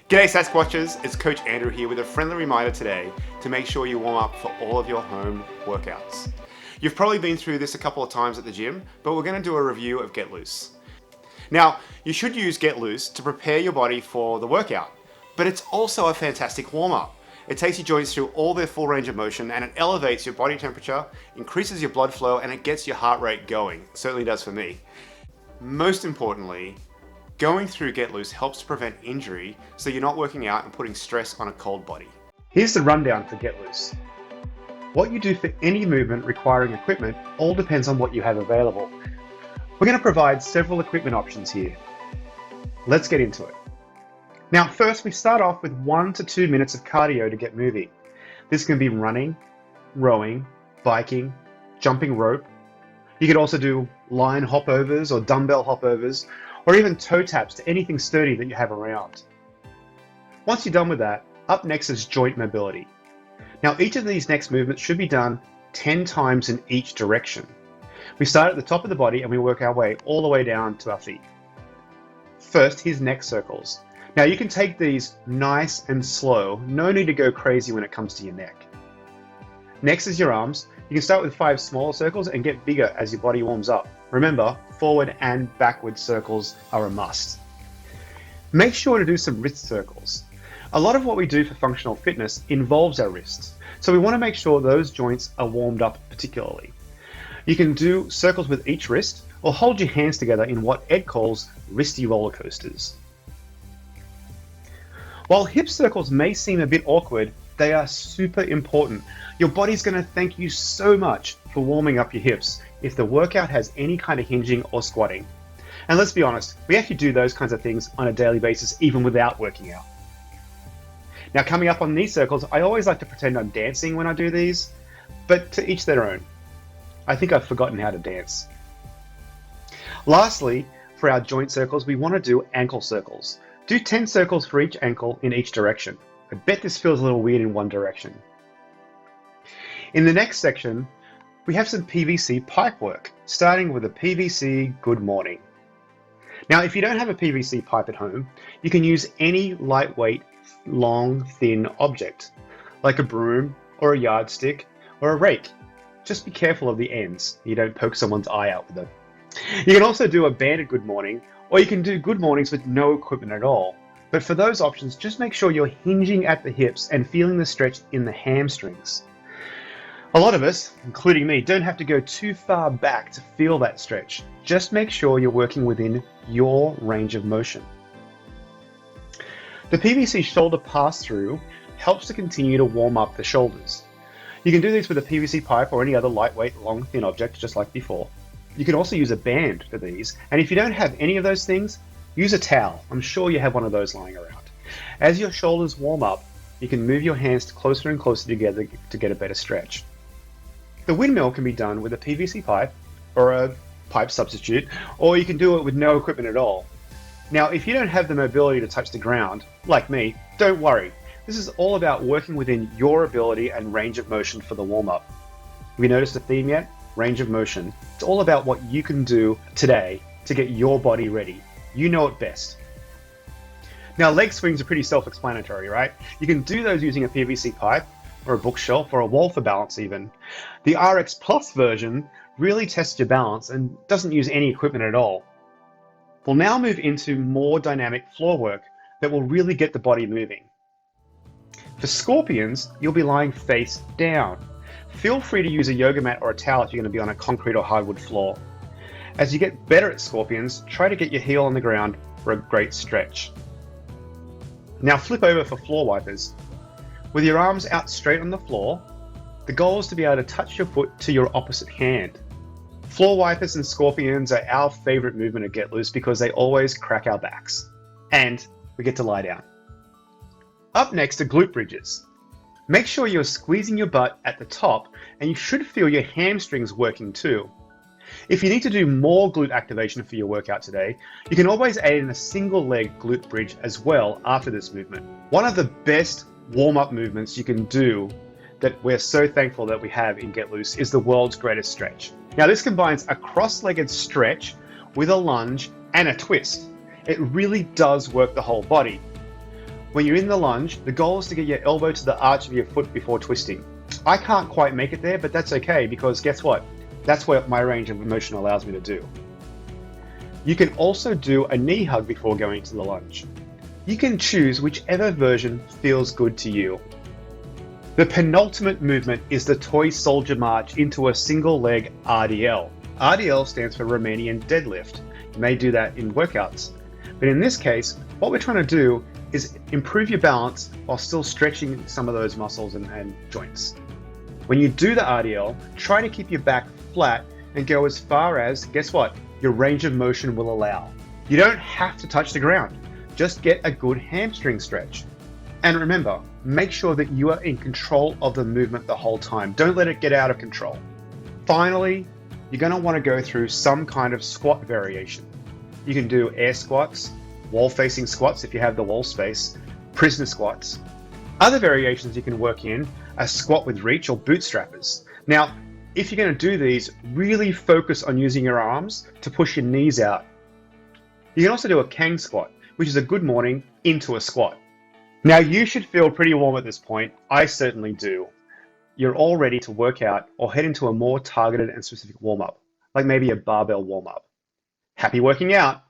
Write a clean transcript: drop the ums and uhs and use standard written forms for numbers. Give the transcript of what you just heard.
G'day Sasquatches, it's Coach Andrew here with a friendly reminder today to make sure you warm up for all of your home workouts. You've probably been through this a couple of times at the gym, but we're going to do a review of Get Loose. Now, you should use Get Loose to prepare your body for the workout, but it's also a fantastic warm-up. It takes your joints through all their full range of motion and it elevates your body temperature, increases your blood flow, and it gets your heart rate going. It certainly does for me. Most importantly, going through Get Loose helps to prevent injury so you're not working out and putting stress on a cold body. Here's the rundown for Get Loose. What you do for any movement requiring equipment all depends on what you have available. We're going to provide several equipment options here. Let's get into it. Now first we start off with 1 to 2 minutes of cardio to get moving. This can be running, rowing, biking, jumping rope. You could also do line hopovers or dumbbell hopovers, or even toe taps to anything sturdy that you have around. Once you're done with that, up next is joint mobility. Now each of these next movements should be done 10 times in each direction. We start at the top of the body and we work our way all the way down to our feet. First, here's neck circles. Now you can take these nice and slow, no need to go crazy when it comes to your neck. Next is your arms. You can start with 5 small circles and get bigger as your body warms up. Remember, forward and backward circles are a must. Make sure to do some wrist circles. A lot of what we do for functional fitness involves our wrists, so we want to make sure those joints are warmed up particularly. You can do circles with each wrist or hold your hands together in what Ed calls wristy roller coasters. While hip circles may seem a bit awkward, they are super important. Your body's going to thank you so much for warming up your hips if the workout has any kind of hinging or squatting. And let's be honest, we actually do those kinds of things on a daily basis even without working out. Now coming up on knee circles, I always like to pretend I'm dancing when I do these, but to each their own. I think I've forgotten how to dance. Lastly, for our joint circles, we want to do ankle circles. Do 10 circles for each ankle in each direction. I bet this feels a little weird in one direction. In the next section, we have some PVC pipe work, starting with a PVC good morning. Now, if you don't have a PVC pipe at home, you can use any lightweight, long, thin object, like a broom or a yardstick or a rake. Just be careful of the ends. You don't poke someone's eye out with them. You can also do a banded good morning, or you can do good mornings with no equipment at all. But for those options, just make sure you're hinging at the hips and feeling the stretch in the hamstrings. A lot of us, including me, don't have to go too far back to feel that stretch. Just make sure you're working within your range of motion. The PVC shoulder pass-through helps to continue to warm up the shoulders. You can do this with a PVC pipe or any other lightweight, long, thin object, just like before. You can also use a band for these, and if you don't have any of those things, use a towel. I'm sure you have one of those lying around. As your shoulders warm up, you can move your hands closer and closer together to get a better stretch. The windmill can be done with a PVC pipe or a pipe substitute, or you can do it with no equipment at all. Now, if you don't have the mobility to touch the ground, like me, don't worry. This is all about working within your ability and range of motion for the warm-up. Have you noticed the theme yet? Range of motion. It's all about what you can do today to get your body ready. You know it best. Now, leg swings are pretty self-explanatory, right? You can do those using a PVC pipe or a bookshelf or a wall for balance even. The RX Plus version really tests your balance and doesn't use any equipment at all. We'll now move into more dynamic floor work that will really get the body moving. For scorpions, you'll be lying face down. Feel free to use a yoga mat or a towel if you're going to be on a concrete or hardwood floor. As you get better at scorpions, try to get your heel on the ground for a great stretch. Now flip over for floor wipers. With your arms out straight on the floor, the goal is to be able to touch your foot to your opposite hand. Floor wipers and scorpions are our favorite movement at Get Loose because they always crack our backs. And we get to lie down. Up next are glute bridges. Make sure you're squeezing your butt at the top, and you should feel your hamstrings working too. If you need to do more glute activation for your workout today, you can always add in a single leg glute bridge as well after this movement. One of the best warm-up movements you can do that we're so thankful that we have in Get Loose is the world's greatest stretch. Now this combines a cross-legged stretch with a lunge and a twist. It really does work the whole body. When you're in the lunge, the goal is to get your elbow to the arch of your foot before twisting. I can't quite make it there, but that's okay because guess what? That's what my range of motion allows me to do. You can also do a knee hug before going to the lunge. You can choose whichever version feels good to you. The penultimate movement is the toy soldier march into a single leg RDL. RDL stands for Romanian deadlift. You may do that in workouts. But in this case, what we're trying to do is improve your balance while still stretching some of those muscles and joints. When you do the RDL, try to keep your back flat and go as far as, guess what, your range of motion will allow. You don't have to touch the ground. Just get a good hamstring stretch. And remember, make sure that you are in control of the movement the whole time. Don't let it get out of control. Finally, you're going to want to go through some kind of squat variation. You can do air squats, wall-facing squats if you have the wall space, prisoner squats. Other variations you can work in are squat with reach or bootstrappers. Now, if you're going to do these, really focus on using your arms to push your knees out. You can also do a Kang squat, which is a good morning into a squat. Now, you should feel pretty warm at this point. I certainly do. You're all ready to work out or head into a more targeted and specific warm-up, like maybe a barbell warm-up. Happy working out!